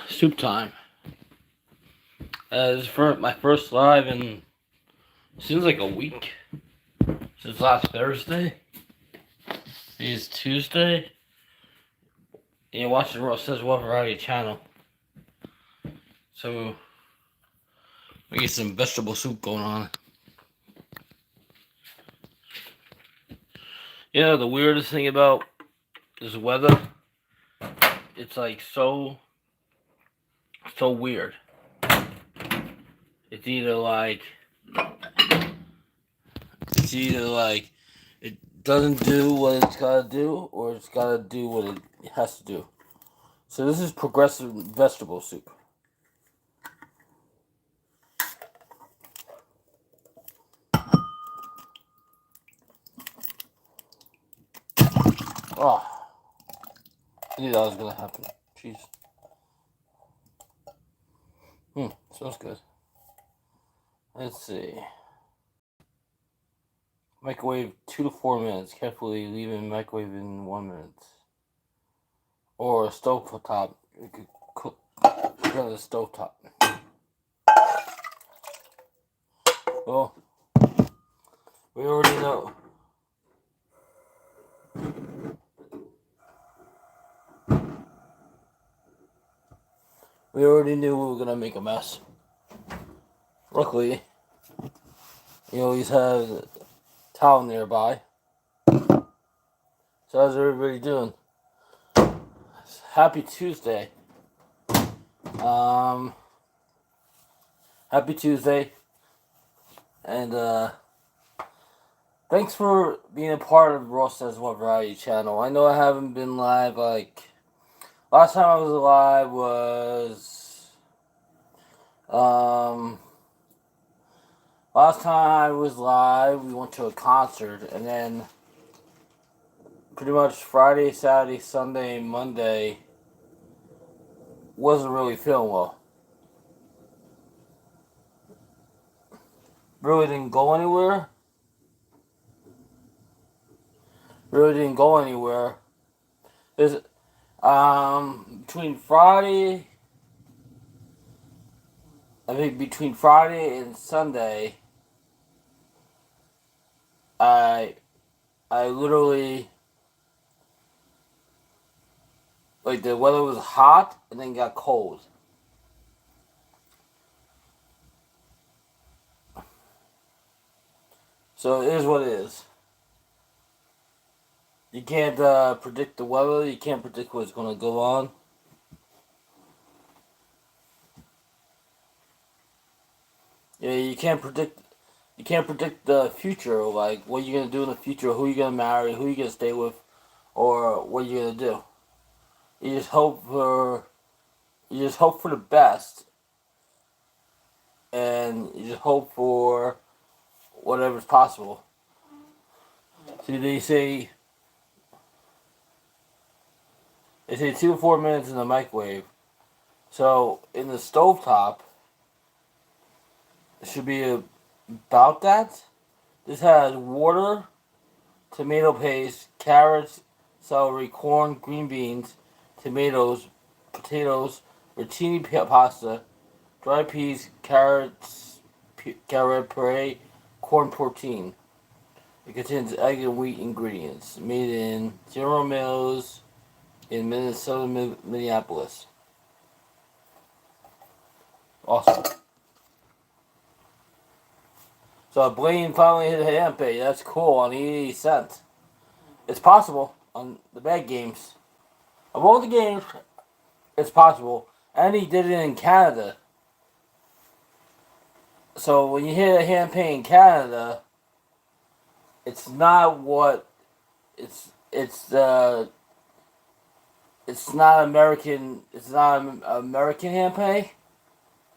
Soup time. This is for my first live in seems like a week since last Thursday. It's Tuesday. And you're watching Ross Says What Variety channel. So we get some vegetable soup going on. You know the weirdest thing about this weather? It's like so weird. It's either like it's either like it doesn't do what it's gotta do, or it's gotta do what it has to do. So this is progressive vegetable soup. Oh, I knew that was gonna happen. Jeez. Smells good. Let's see. Microwave 2 to 4 minutes. Carefully leave in microwave in 1 minute. Or a stove top. You could cook on the stove top. Well, we already know. We already knew we were gonna make a mess. Luckily, you always have a towel nearby. So how's everybody doing? Happy Tuesday. Happy Tuesday. And thanks for being a part of Ross Says What Variety channel. I know I haven't been live last time I was live was last time I was live we went to a concert, and then pretty much Friday, Saturday, Sunday, Monday wasn't really feeling well. Really didn't go anywhere. There's between Friday between Friday and Sunday I literally, like, the weather was hot and then got cold. So it is what it is. You can't predict the weather. You can't predict what's going to go on. Yeah, you can't predict. You can't predict the future, like what you're gonna do in the future, who you're gonna marry, who you're gonna stay with, or what you're gonna do. You just hope for. You just hope for the best, and you just hope for whatever's possible. See, they say 2 to 4 minutes in the microwave. So in the stovetop, it should be about that. This has water, tomato paste, carrots, celery, corn, green beans, tomatoes, potatoes, rotini pasta, dried peas, carrots, carrot puree, corn protein. It contains egg and wheat ingredients. Made in General Mills in Minnesota, Minneapolis. Awesome. So Blaine finally hit a Hampe. That's cool on 80 cents. It's possible on the bad games. Of all the games, it's possible. And he did it in Canada. So when you hit a Hampe in Canada, it's not what it's not American. It's not American Hampe.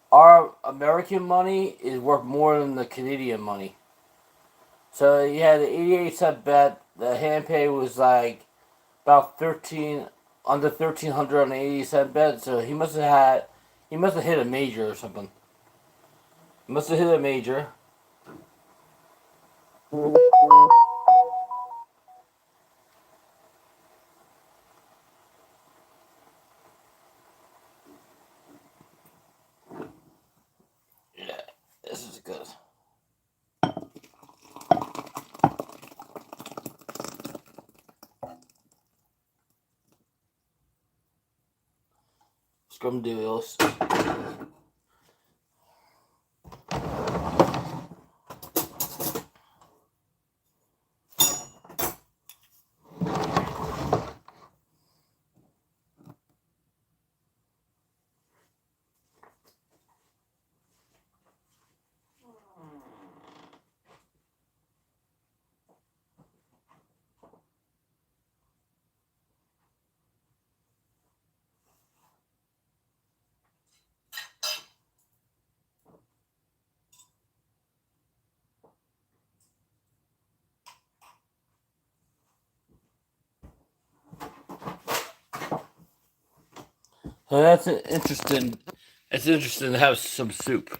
Our American money is worth more than the Canadian money. So you had an 88 cent bet. The Hampe was like about 13 under 1,300 on an 80 cent bet. So he must have hit a major or something. He must have hit a major. Scrumdiddles. So that's interesting. It's interesting to have some soup.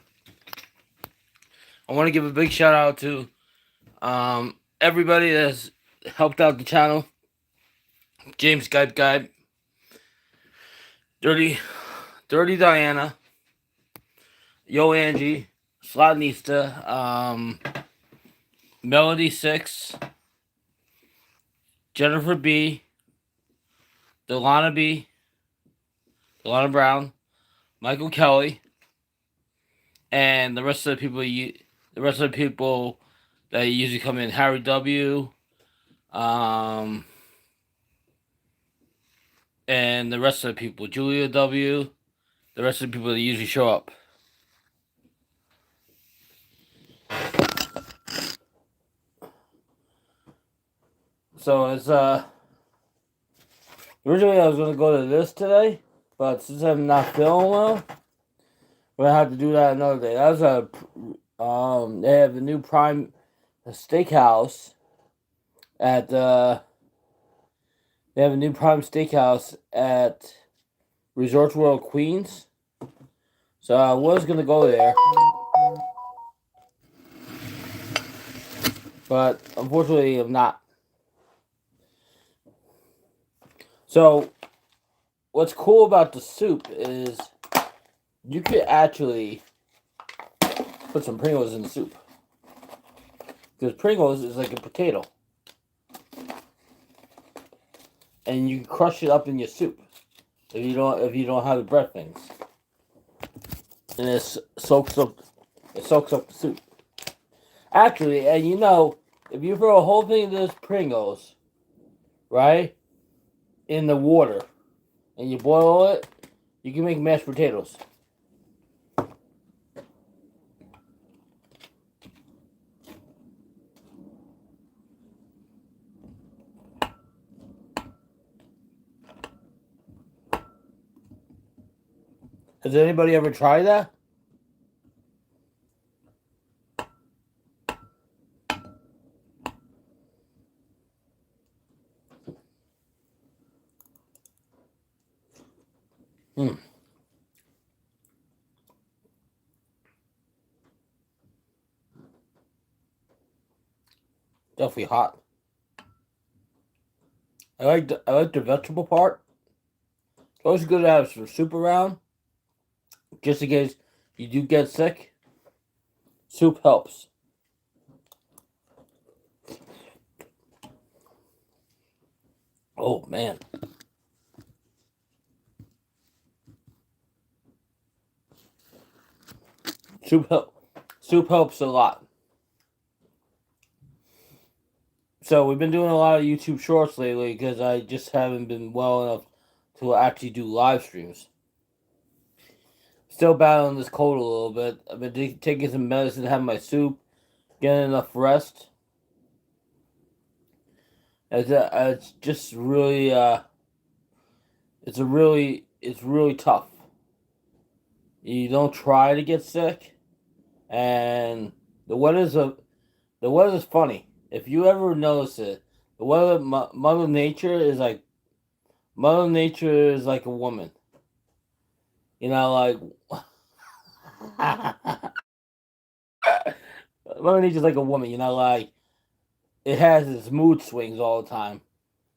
I want to give a big shout out to everybody that's helped out the channel. James Guide, Dirty Diana, Yo Angie, Slotnista, Melody 6, Jennifer B, Delana B, Delana Brown, Michael Kelly, and the rest of the people that usually come in. Harry W, and the rest of the people. Julia W, the rest of the people that usually show up. So it's originally I was gonna go to this today, but since I'm not feeling well, we're gonna have to do that another day. That's they have the new Prime Steakhouse at they have a new Prime Steakhouse at Resorts World Queens. So I was gonna go there, but unfortunately I'm not. So what's cool about the soup is you could actually put some Pringles in the soup. Because Pringles is like a potato. And you can crush it up in your soup. If you don't have the bread things. And it soaks up the soup. Actually, and if you throw a whole thing of those Pringles, right, in the water, and you boil it, you can make mashed potatoes. Has anybody ever tried that? Definitely hot. I like the vegetable part. It's always good to have some soup around, just in case you do get sick. Soup helps. Oh man. Soup helps a lot. So we've been doing a lot of YouTube shorts lately because I just haven't been well enough to actually do live streams. Still battling this cold a little bit. I've been taking some medicine, having my soup, getting enough rest. It's just really it's really tough. You don't try to get sick, and the weather's funny. If you ever notice it, the weather, Mother Nature is like a woman. Like Mother Nature's like a woman. Like it has its mood swings all the time.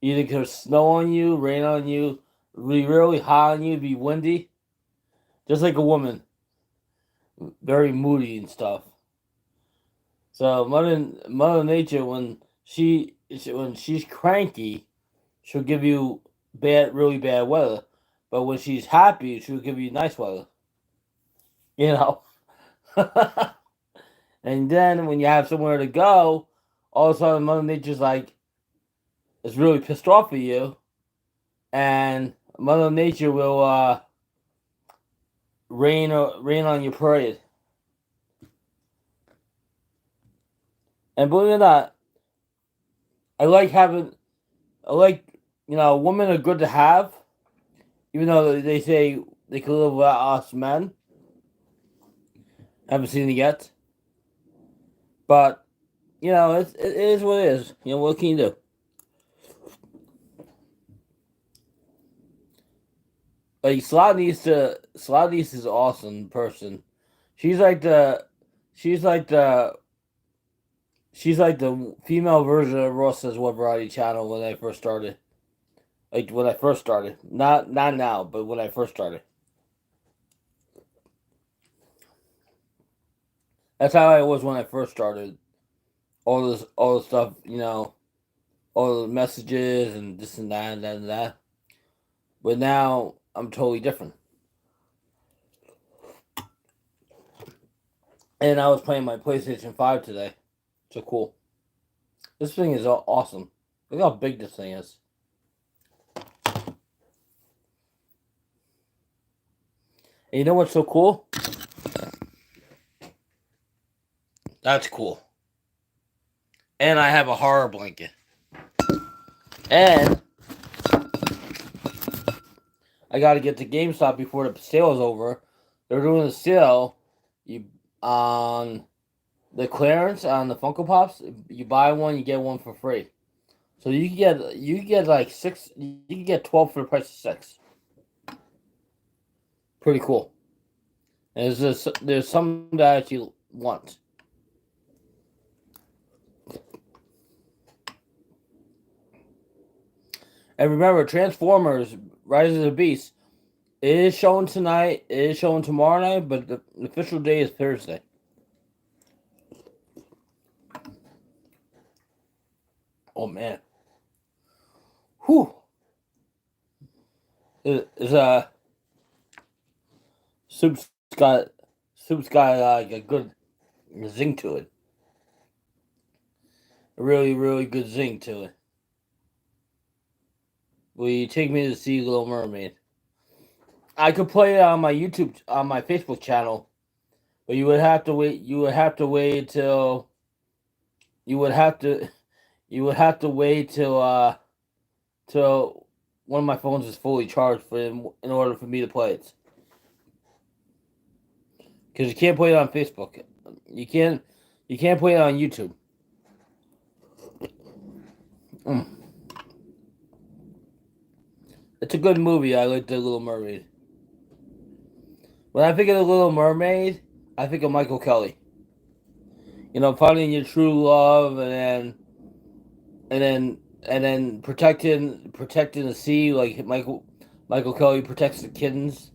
Either there's snow on you, rain on you, be really hot on you, be windy, just like a woman. Very moody and stuff. So Mother Nature, when she's cranky, she'll give you really bad weather. but when she's happy, she'll give you nice weather. You know. And then when you have somewhere to go, all of a sudden Mother Nature's like is really pissed off at you, and Mother Nature will rain on your parade. And believe it or not, I like having, I like, women are good to have, even though they say they could live without us men. I haven't seen it yet, but it is what it is. What can you do? Like Slotniece is an awesome person. She's like the, she's like the, she's like the female version of Ross's Web Variety Channel when I first started. Like when I first started, not now, but when I first started. That's how I was when I first started. All the stuff, all the messages and this and that and that and that. But now I'm totally different. And I was playing my PlayStation 5 today. So cool. This thing is awesome. Look how big this thing is. And you know what's so cool? That's cool. And I have a horror blanket. And I gotta get to GameStop before the sale is over. They're doing a sale on the clearance on the Funko Pops. You buy one, you get one for free. So you can get like 6. You can get 12 for the price of 6. Pretty cool. And there's some that you want. And remember, Transformers: Rise of the Beast. It is showing tonight. It is showing tomorrow night, but the official day is Thursday. Oh man. Whew. Soup's got like a good zing to it. A really, really good zing to it. Will you take me to see Little Mermaid? I could play it on my Facebook channel, but you would have to wait. You would have to wait till. You would have to. You would have to wait till one of my phones is fully charged in order for me to play it. Because you can't play it on Facebook. You can't play it on YouTube. It's a good movie. I like The Little Mermaid. When I think of The Little Mermaid, I think of Michael Kelly. Finding your true love, and then protecting the sea like Michael Kelly protects the kittens.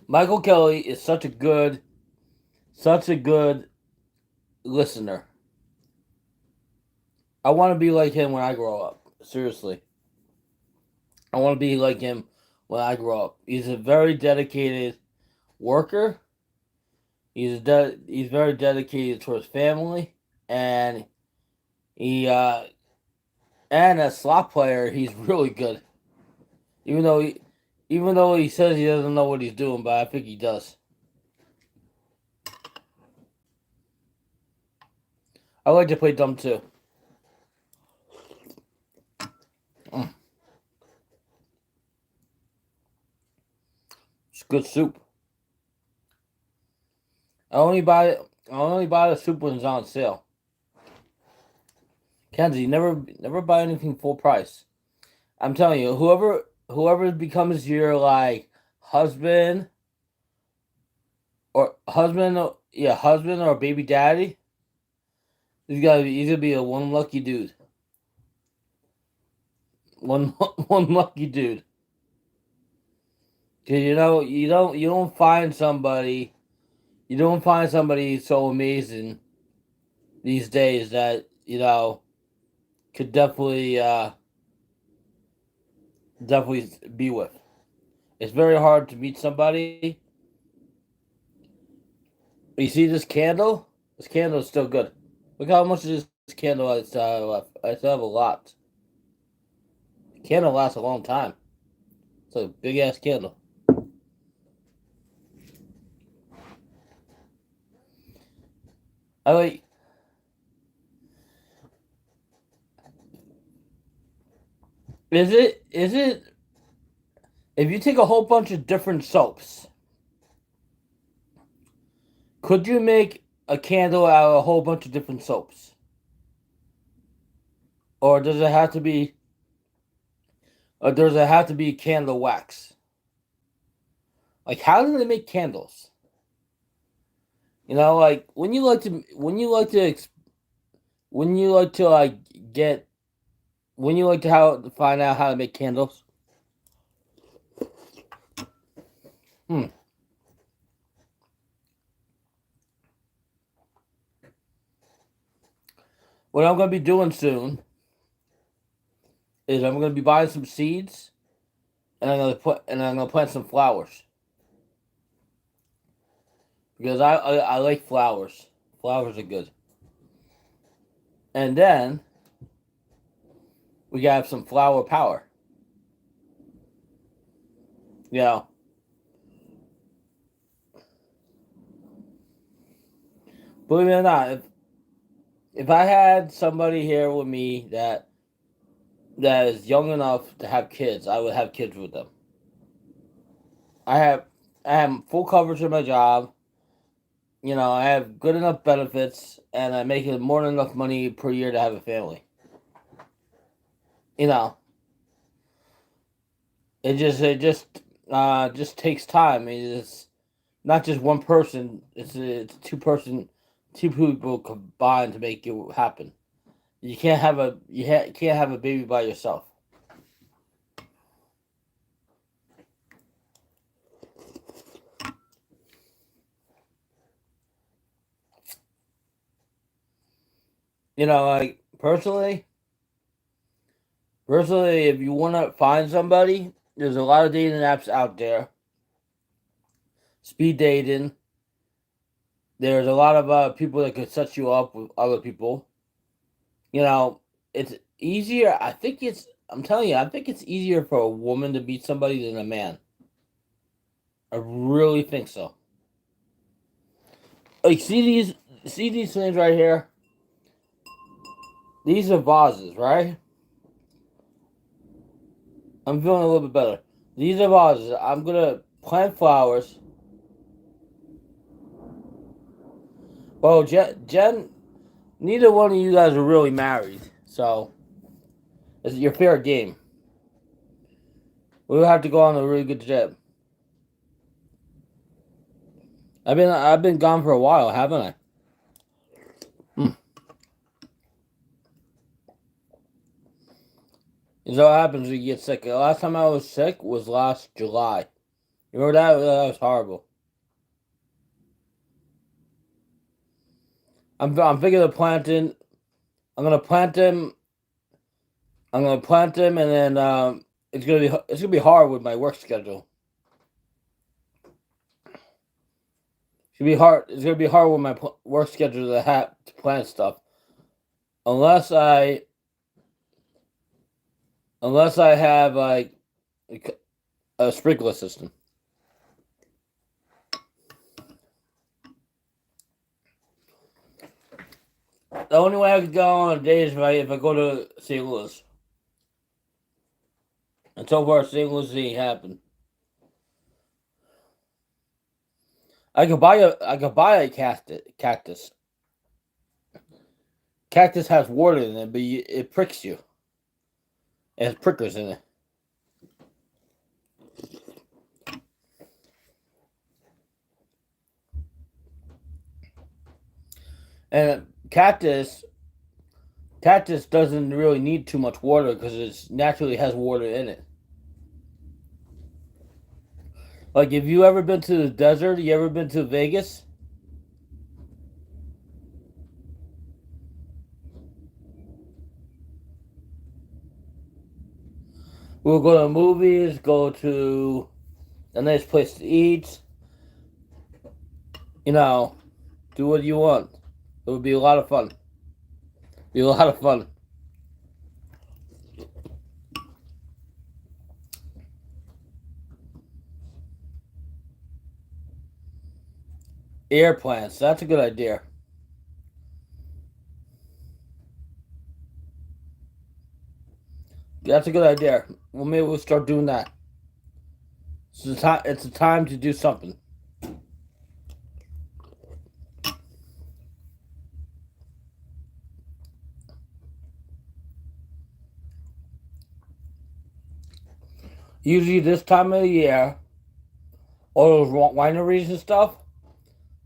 Michael Kelly is such a good listener. I want to be like him when I grow up. Seriously. I want to be like him when I grow up. He's a very dedicated worker. He's very dedicated to his family, and and as slot player, he's really good. Even though he says he doesn't know what he's doing, but I think he does. I like to play dumb too. It's good soup. I only buy the soup when it's on sale. Kenzie, never buy anything full price. I'm telling you, whoever becomes your like husband husband or baby daddy, he's gonna be a one lucky dude. One lucky dude. Cause you don't find somebody so amazing these days that could definitely be with. It's very hard to meet somebody. You see this candle? This candle is still good. Look how much of this candle I still have left. I still have a lot. The candle lasts a long time. It's a big ass candle. I like. Is it if you take a whole bunch of different soaps, could you make a candle out of a whole bunch of different soaps? Or does it have to be or does it have to be candle wax? Like how do they make candles? Like when you like to like get when you like to how find out how to make candles. Hmm. What I'm gonna be doing soon is I'm gonna be buying some seeds and I'm gonna plant some flowers because I like flowers. Flowers are good. And then we gotta have some flower power. You know, believe it or not, if I had somebody here with me that is young enough to have kids, I would have kids with them. I have I have full coverage of my job. I have good enough benefits, and I'm making more than enough money per year to have a family. You know, it just takes time. I mean, it's not just one person. It's two people combined to make it happen. You can't have a baby by yourself. Like personally, if you want to find somebody, there's a lot of dating apps out there. Speed dating. There's a lot of people that could set you up with other people. You know, it's easier. I think it's. I'm telling you, I think it's easier for a woman to meet somebody than a man. I really think so. Like, see these things right here. These are vases, right? I'm feeling a little bit better. These are vases. I'm gonna plant flowers. Well, Jen, neither one of you guys are really married, so it's your fair game. We'll have to go on a really good trip. I've been gone for a while, haven't I? Hmm. So what happens when you get sick? The last time I was sick was last July. You remember that? That was horrible. I'm thinking of planting. I'm gonna plant them. I'm gonna plant them, and then it's gonna be hard with my work schedule. It's gonna be hard. It's gonna be hard with my work schedule to have to plant stuff unless I have like a sprinkler system. The only way I could go on a day is if I go to St. Louis. And so far, St. Louis ain't happened. I could buy a cactus. Cactus has water in it, but it pricks you. It has prickers in it. And cactus doesn't really need too much water because it naturally has water in it. Like, if you ever been to the desert, you ever been to Vegas? We'll go to movies, go to a nice place to eat. You know, do what you want. It would be a lot of fun. Be a lot of fun. Airplanes. That's a good idea. That's a good idea. Well, maybe we'll start doing that. It's a time to do something. Usually this time of the year, all those wineries and stuff,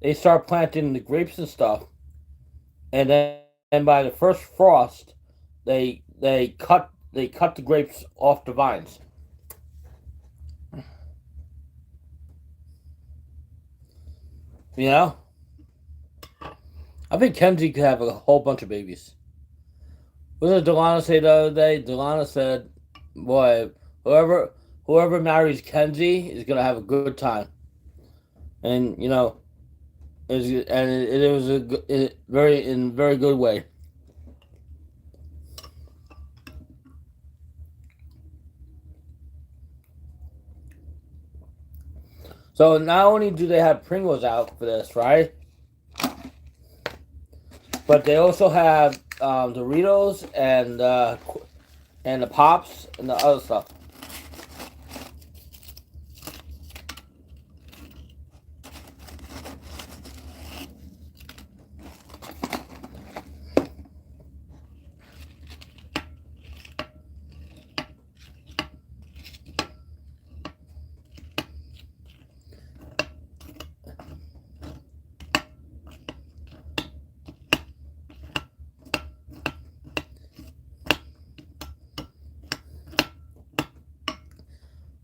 they start planting the grapes and stuff, and then by the first frost, they cut the grapes off the vines. You know, I think Kenzie could have a whole bunch of babies. What did Delana say the other day? Delana said, "Boy, whoever marries Kenzie is gonna have a good time." And it was very good way. So not only do they have Pringles out for this, right? But they also have Doritos and the Pops and the other stuff.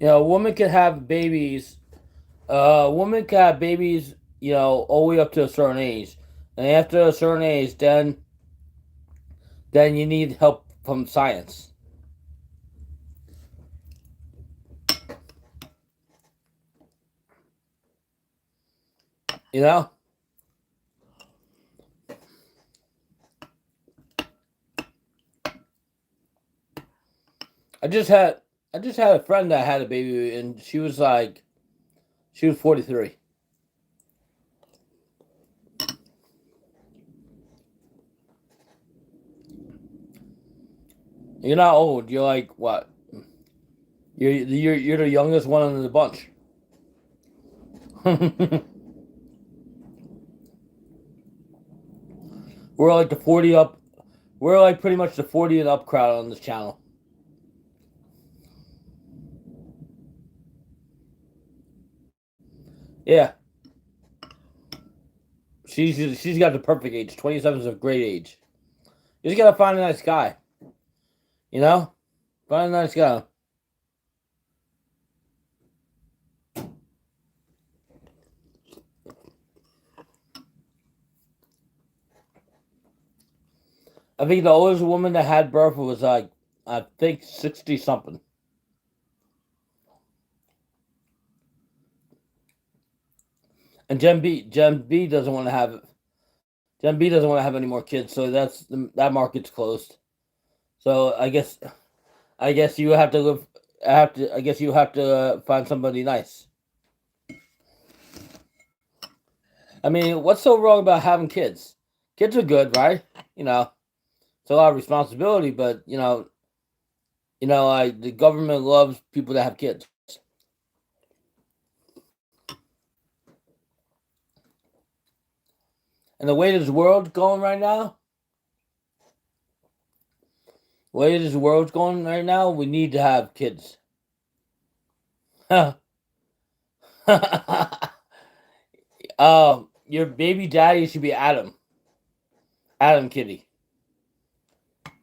A woman can have babies. A woman can have babies. All the way up to a certain age, and after a certain age, then you need help from science. You know. I just had a friend that had a baby, and she was 43. You're not old. You're like what? You're the youngest one in the bunch. We're like the 40 up. We're like pretty much the 40 and up crowd on this channel. Yeah. She's got the perfect age. 27 is a great age. You just gotta find a nice guy. You know? Find a nice guy. I think the oldest woman that had birth was I think 60 something. And Gen B doesn't want to have any more kids, so that market's closed. So I guess you have to live. I guess you have to find somebody nice. I mean, what's so wrong about having kids? Kids are good, right? It's a lot of responsibility, but the government loves people that have kids. And the way this world's going right now, we need to have kids. Your baby daddy should be Adam. Adam Kitty.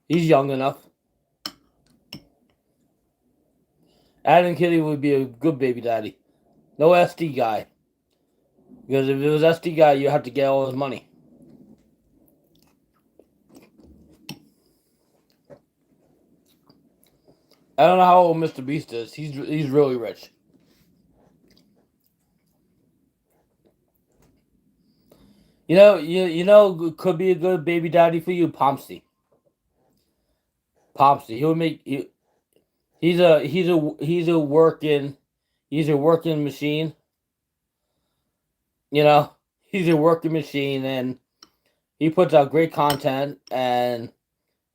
He's young enough. Adam Kitty would be a good baby daddy. No SD guy. Because if it was SD guy, you have to get all his money. I don't know how old Mr. Beast is. He's really rich. Could be a good baby daddy for you, Pomsey. Pomsey. He's a working machine. You know, he's a working machine, and he puts out great content, and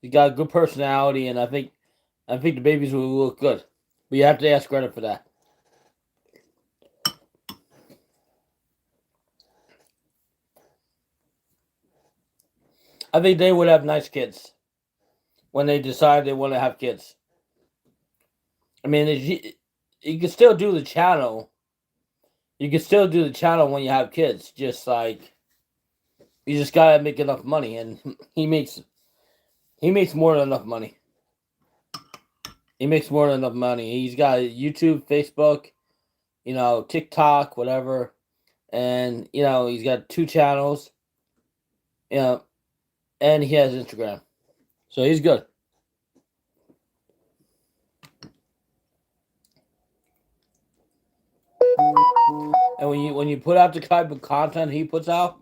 he's got a good personality, and I think the babies will look good. But you have to ask credit for that. I think they would have nice kids when they decide they want to have kids. I mean, you can still do the channel. You can still do the channel when you have kids. Just like you just gotta make enough money, and he makes more than enough money. He makes more than enough money. He's got YouTube, Facebook, TikTok, whatever, and he's got 2 channels. You know, and he has Instagram, so he's good. And when you put out the type of content he puts out,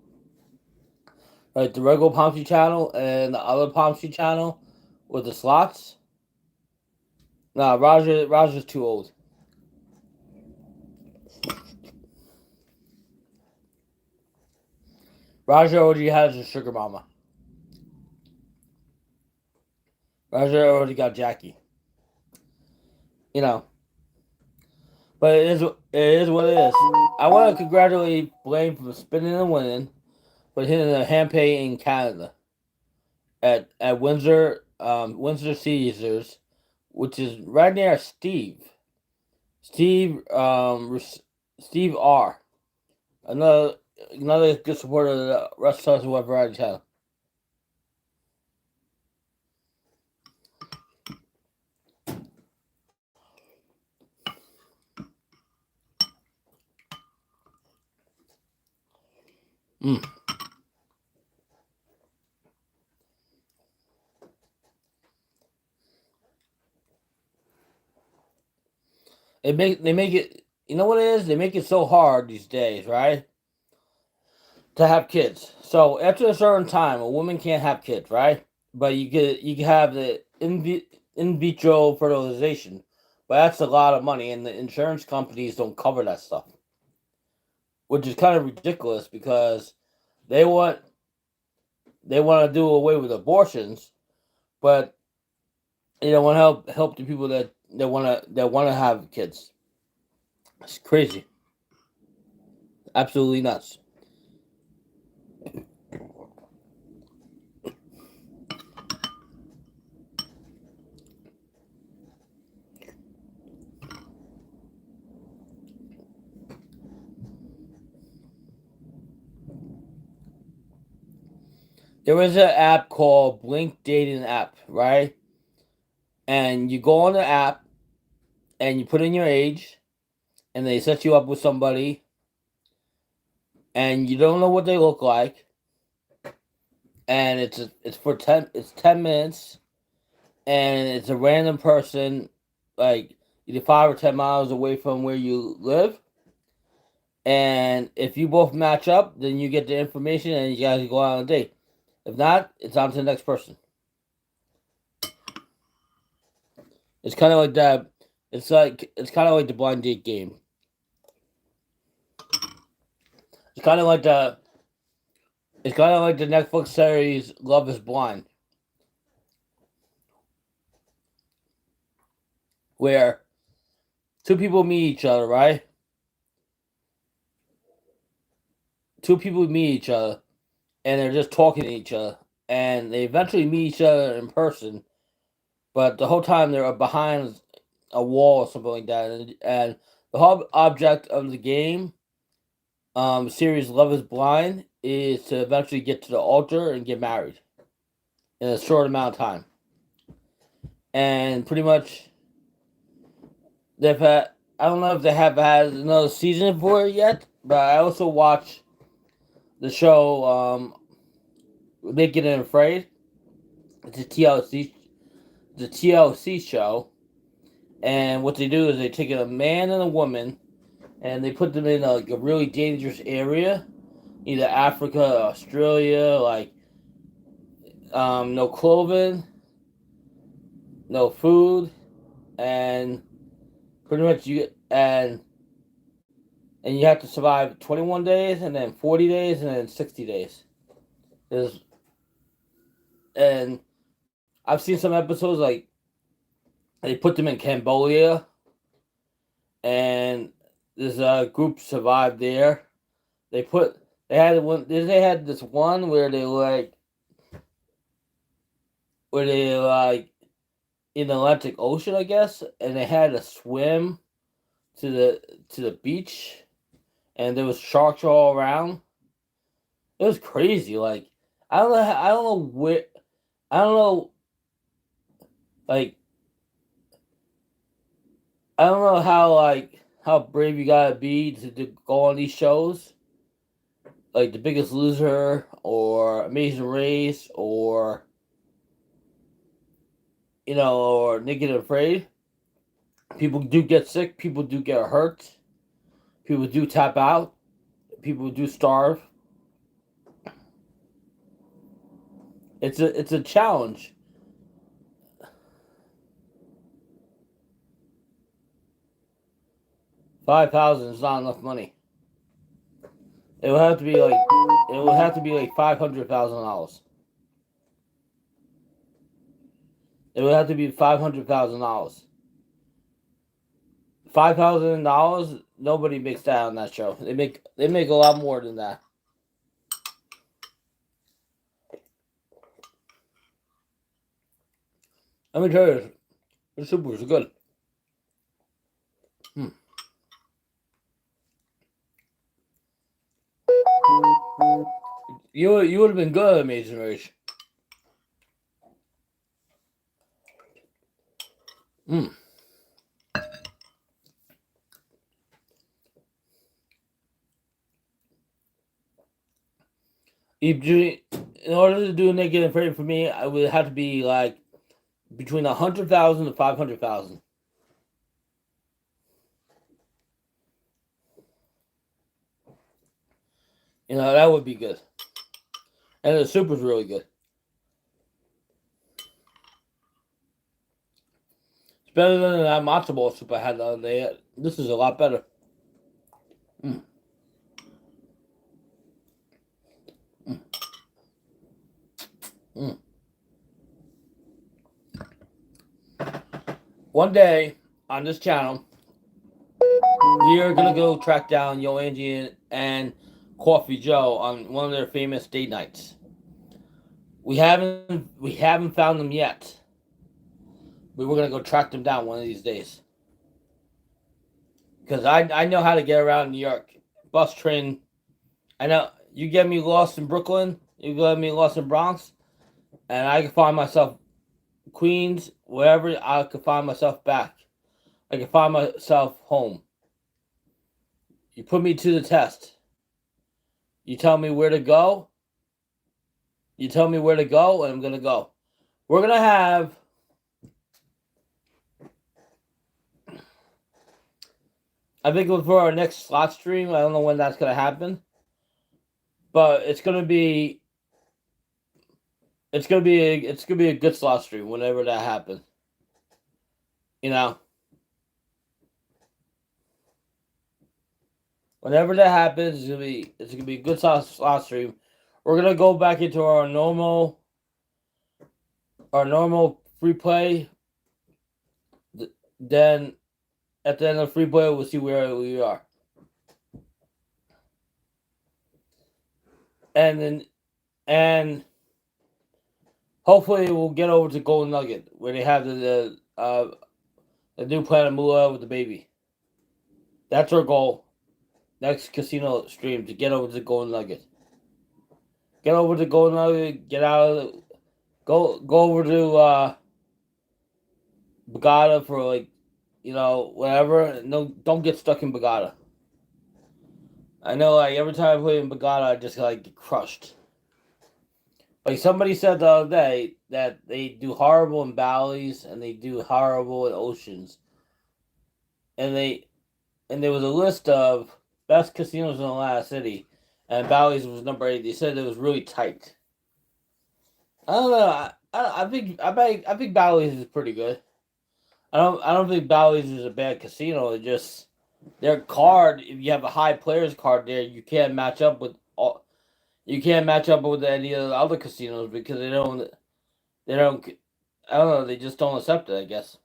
like the regular Pomsey channel and the other Pomsey channel with the slots, nah, Roger's too old. Roger already has a sugar mama. Roger already got Jackie. You know, but it is what it is. I want to congratulate Blaine for spinning and winning, but hitting a hand pay in Canada at Windsor Caesars, which is right near Steve. Steve R. Another good supporter of the Russ Tubbs Web Variety Channel. Mm. They make it. You know what it is? They make it so hard these days, right? To have kids. So after a certain time, a woman can't have kids, right? But you can have the in vitro fertilization, but that's a lot of money, and the insurance companies don't cover that stuff, which is kind of ridiculous because they want they want to do away with abortions, but they don't want to help the people that want to have kids. It's crazy, absolutely nuts. There is an app called Blink Dating app, right? And you go on the app and you put in your age, and they set you up with somebody, and you don't know what they look like, and it's for 10 minutes, and it's a random person, like either 5 or 10 miles away from where you live, and if you both match up, then you get the information, and you guys go out on a date. If not, it's on to the next person. It's kind of like that. It's kind of like the blind date game. It's kind of like the It's kind of like the Netflix series Love Is Blind, where two people meet each other, right? Two people meet each other, and they're just talking to each other, and they eventually meet each other in person, but the whole time they're behind a wall or something like that, and the whole object of the game, series Love Is Blind, is to eventually get to the altar and get married in a short amount of time, and pretty much they've had. I don't know if they have had another season for it yet, but I also watch the show Naked and Afraid. It's a TLC show, And what they do is they take a man and a woman, and they put them in a really dangerous area, either Africa, Australia, like no clothing, no food, and pretty much and you have to survive 21 days, and then 40 days, and then 60 days. There's, and I've seen some episodes like they put them in Cambodia, and this group survived there. They had this one where they like in the Atlantic Ocean, I guess, and they had to swim to the beach, and there was sharks all around. It was crazy. Like I don't know where, I don't know, like I don't know how brave you gotta be to go on these shows, like The Biggest Loser or Amazing Race or or Naked and Afraid. People do get sick. People do get hurt. People do tap out. People do starve. It's a challenge. 5,000 is not enough money. It would have to be like $500,000. It would have to be $500,000. $5,000. Nobody makes that on that show. They make a lot more than that. Let me tell you, the soup was good. You would have been good, Amazing Race. In order to do Naked and Afraid for me, I would have to be like between 100,000 to 500,000. That would be good. And the soup was really good. It's better than that matzo ball soup I had the other day. This is a lot better. One day on this channel, we are gonna go track down Yo Angie and Coffee Joe on one of their famous date nights. We haven't found them yet. But we're gonna go track them down one of these days. Because I know how to get around New York. Bus, train. I know you get me lost in Brooklyn, you get me lost in Bronx, and I can find myself Queens, wherever I can find myself back. I can find myself home. You put me to the test. You tell me where to go. You tell me where to go, and I'm gonna go. We're gonna have I think for our next slot stream, I don't know when that's gonna happen, but it's gonna be a good slot stream whenever that happens. Whenever that happens, it's gonna be a good slot stream. We're gonna go back into our normal free play. Then at the end of free play, we'll see where we are. And hopefully we'll get over to Golden Nugget where they have the new Planet Moolah with the baby. That's our goal. Next casino stream to get over to Golden Nugget. Get over to Golden Nugget. Get out of go over to Borgata for whatever. No, don't get stuck in Borgata. I know, every time I play in Borgata, I just get crushed. Like somebody said the other day that they do horrible in valleys and they do horrible in oceans. and there was a list of best casinos in Atlanta City, and Bally's was number 8. They said it was really tight. I don't know. I think Bally's is pretty good. I don't think Bally's is a bad casino. It just their card. If you have a high players card there, you can't match up with all. You can't match up with any of the other casinos because they don't. They don't. I don't know. They just don't accept it. I guess.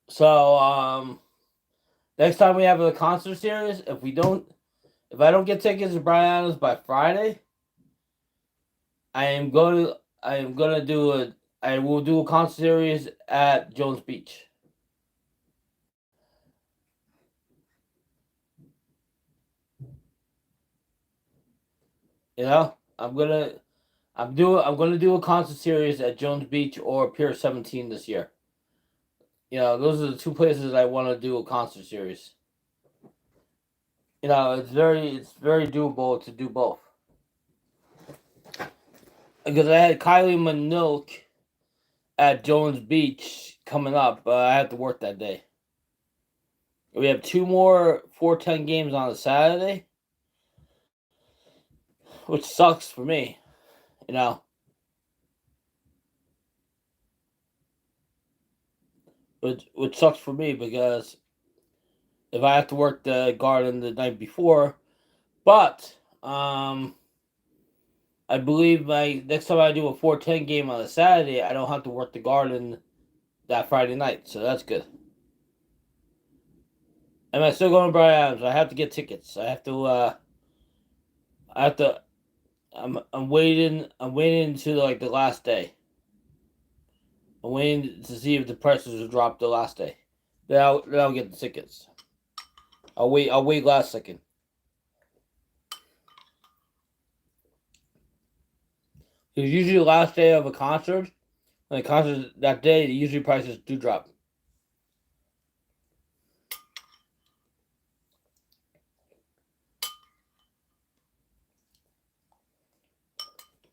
So next time we have a concert series, if I don't get tickets to Brian Adams by Friday, I am gonna do a. I will do a concert series at Jones Beach. You know, I'm gonna do a concert series at Jones Beach or Pier 17 this year. You know, those are the two places I want to do a concert series. You know, it's very doable to do both. Because I had Kylie Minogue at Jones Beach coming up, but I have to work that day. We have two more 410 games on a Saturday, which sucks for me. You know, which sucks for me because if I have to work the Garden the night before, but I believe my next time I do a 410 game on a Saturday, I don't have to work the Garden that Friday night, so that's good. Am I still going to Brian Adams? I have to get tickets. I have to. I have to. I'm waiting. I'm waiting until like the last day. I'm waiting to see if the prices will drop the last day. Then I'll get the tickets. I'll wait. I'll wait last second. Because usually the last day of a concert, when the concert that day, usually prices do drop.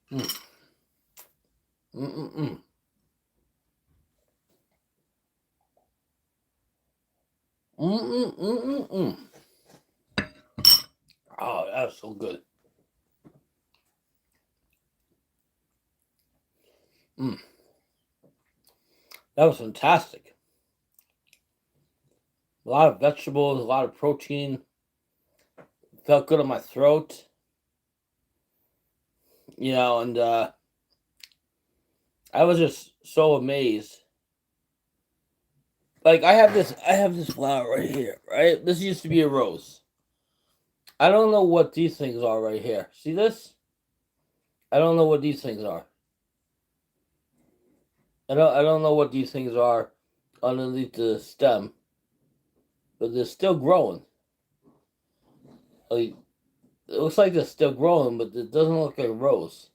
Mm. Mm-mm-mm. Mm-mm-mm-mm-mm. Oh, that's so good. Mm. That was fantastic. A lot of vegetables, a lot of protein. Felt good on my throat. You know, and I was just so amazed. Like I have this flower right here, right? This used to be a rose. I don't know what these things are right here. See this? I don't know what these things are. I don't know what these things are underneath the stem, but they're still growing. Like it looks like they're still growing, but it doesn't look like a rose.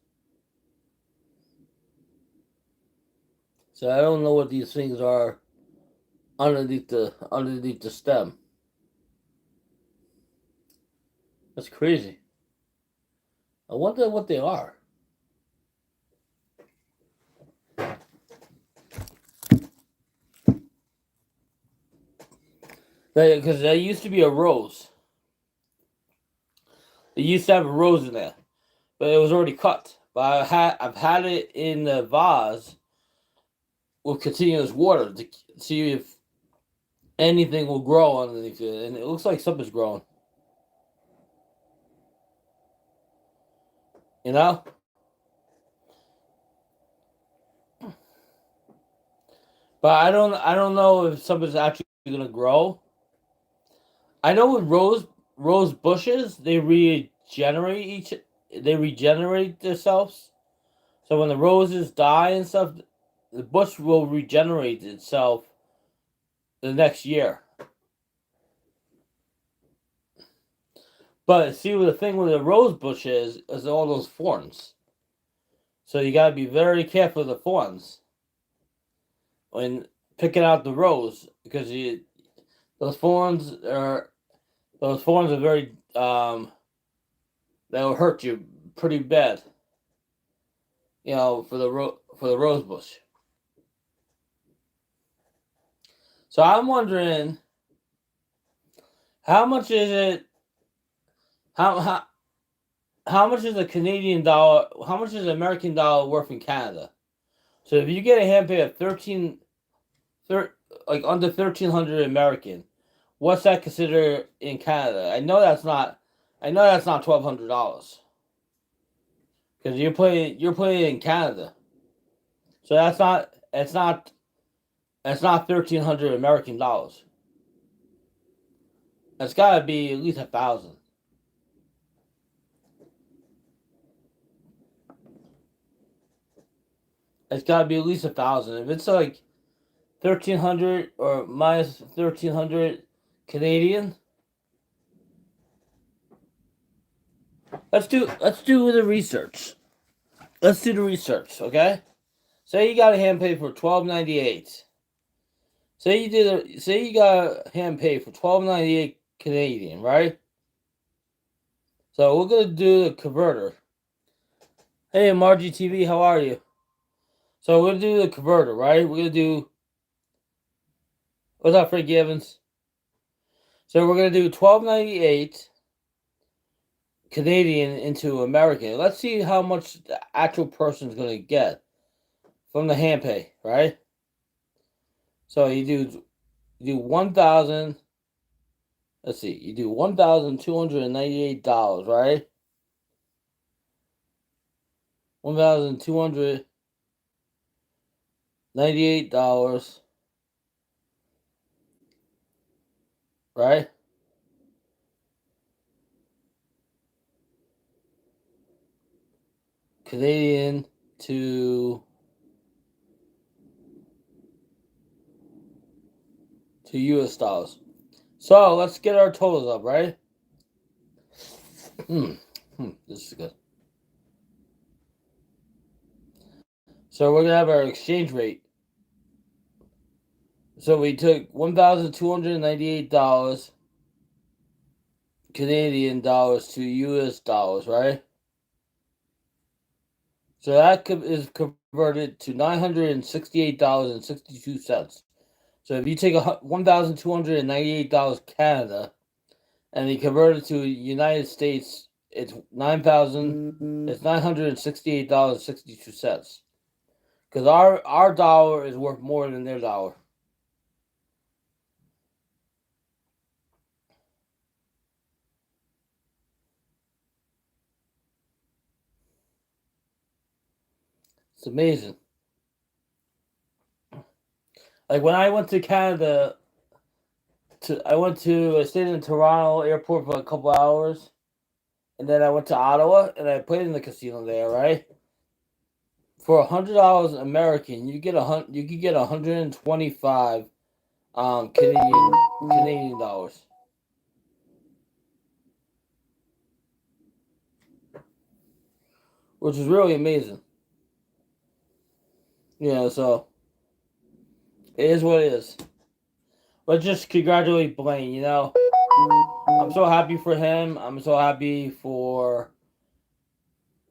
So I don't know what these things are underneath the stem. That's crazy. I wonder what they are. Because there used to be a rose. It used to have a rose in there, but it was already cut. But I've had it in the vase with continuous water to see if anything will grow underneath it, and it looks like something's growing. You know, but I don't know if something's actually gonna grow. I know with rose bushes, they regenerate themselves. So when the roses die and stuff, the bush will regenerate itself the next year. But see, what the thing with the rose bush is all those thorns. So you gotta be very careful of the thorns when picking out the rose because those thorns are very that will hurt you pretty bad. You know, for the rose bush. So I'm wondering, how much is it? How much is a Canadian dollar? How much is an American dollar worth in Canada? So if you get a hand pay of like under 1,300 American, what's that considered in Canada? I know that's not. I know that's not $1,200 because you're playing in Canada. So that's not. It's not. It's not 1,300 American dollars. It's got to be at least 1,000. It's got to be at least 1,000. If it's like 1,300 or minus 1,300 Canadian, let's do the research. Let's do the research, okay? Say you got a hand pay for $12.98. Say you got a hand pay for $12.98 Canadian, right? So we're gonna do the converter. Hey, Margie TV, how are you? So we're gonna do the converter, right? We're gonna do. What's up, Frankie Evans? So we're gonna do $12.98 Canadian into American. Let's see how much the actual person's gonna get from the hand pay, right? So you do 1,000. Let's see, you do $1,298, right? $1,298, right? Canadian to US dollars. So let's get our totals up, right? This is good. So we're gonna have our exchange rate. So we took $1,298 Canadian dollars to US dollars, right? So that is converted to $968.62. So if you take $1,298 Canada and you convert it to United States, it's $968.62. Because our dollar is worth more than their dollar. It's amazing. Like when I went to Canada, I stayed in Toronto airport for a couple hours, and then I went to Ottawa and I played in the casino there, right? For $100 American, you could get 125 Canadian dollars. Which is really amazing. Yeah, so it is what it is. But just congratulate Blaine, you know. I'm so happy for him. I'm so happy for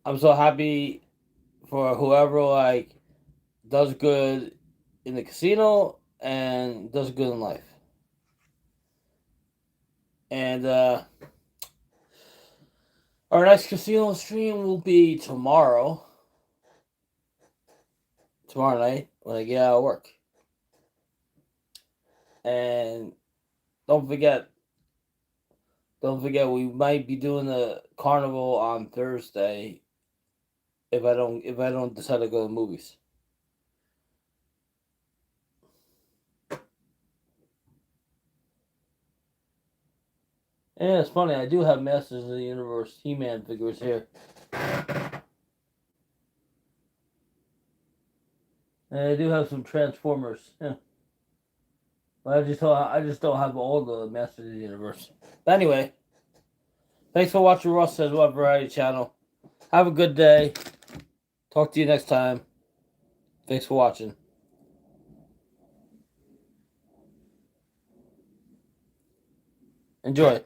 whoever like does good in the casino and does good in life. And our next casino stream will be tomorrow. Tomorrow night when I get out of work. And don't forget we might be doing the carnival on Thursday if I don't decide to go to the movies. And it's funny, I do have Masters of the Universe He-Man figures here. And I do have some Transformers. Yeah. But I just don't have all the Masters of the Universe. But anyway, thanks for watching Ross Says What Variety Channel. Have a good day. Talk to you next time. Thanks for watching. Enjoy.